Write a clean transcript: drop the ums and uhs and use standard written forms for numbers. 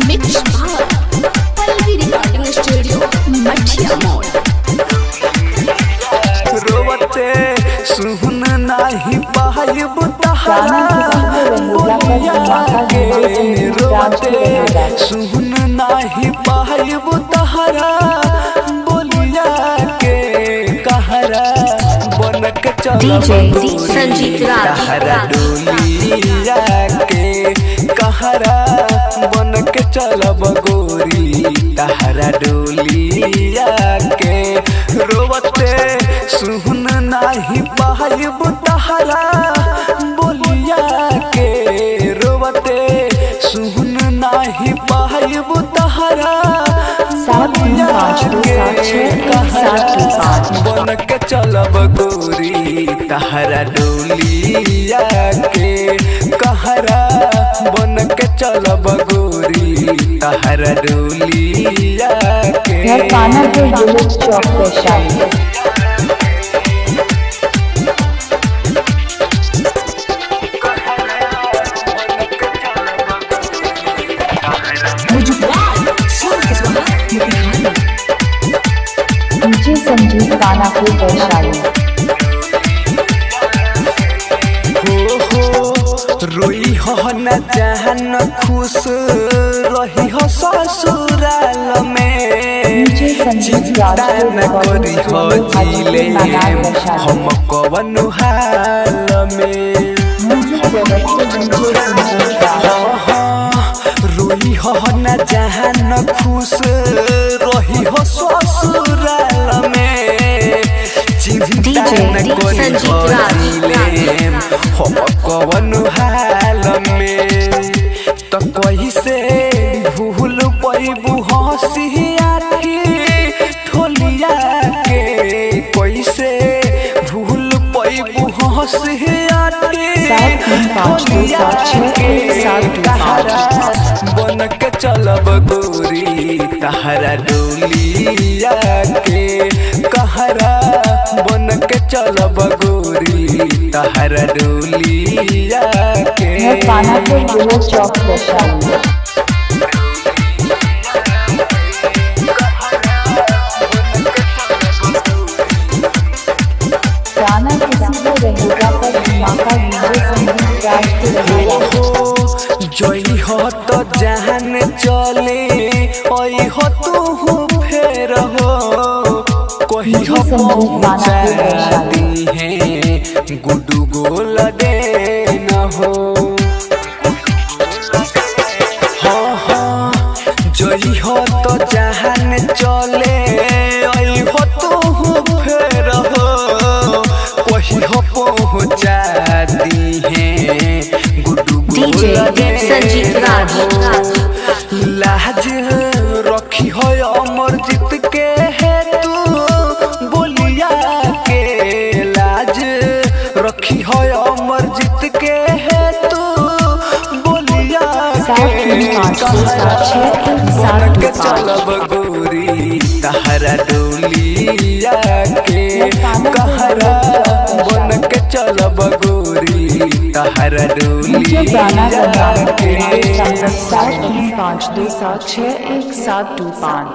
Mix Pallavi recording studio मठिया मोड़। रोवते सुन नाही पाइब तहरा बोलिया के, रोवते सुन नाही पाइब तहरा बोलिया के, कहरा बनक चल तहरा डोलिया के, कहरा बनक चलब गोरी तहरा डोलिया के। रोवते सुन नाही पाइब तहरा बोलिया के, रोवते सुन नाही पाइब तहरा बनक चलब गोरी तहरा डोलिया के, कहरा बनक चलब गोरी तहरा डोलिया के। संजीव कानापुर वैशाली। रोई हो न जहन खुश रही हो ससुराल में, चिंता न करी हो जिले हम कवन हाल में। रोई हो न जहन खुश रही हो ससुराल में, चिंता न करी हो जिले हम कवन हाल में। तो कैसे भूल पैबू हंसिया की ठोलिया के, कैसे भूल पैबू हंसिया की ठोलिया के, कहरा बनक चलब गोरी तहरा डोलिया के, कहरा बनक चलब गोरी तहरा डोलिया के। चौक वैशाली। जई हो तो जहन चले ओई हो तू फेर हो, कही हो पहुँचा दी है गुडू गोल दे न हो। जई हो तो जहन चले ओई हो तू फेर हो, कही हो पहुँचा दी है गुडू गोल दे न हो। लाज रखी हो अमरजीत के है तू बोलिया के, लाज रखी हो अमरजीत के है तू बोलिया के, बनक चलब गोरी तहरा डोलिया के, कहरा बनक चलब गोरी तहरा डोलिया के। 527261725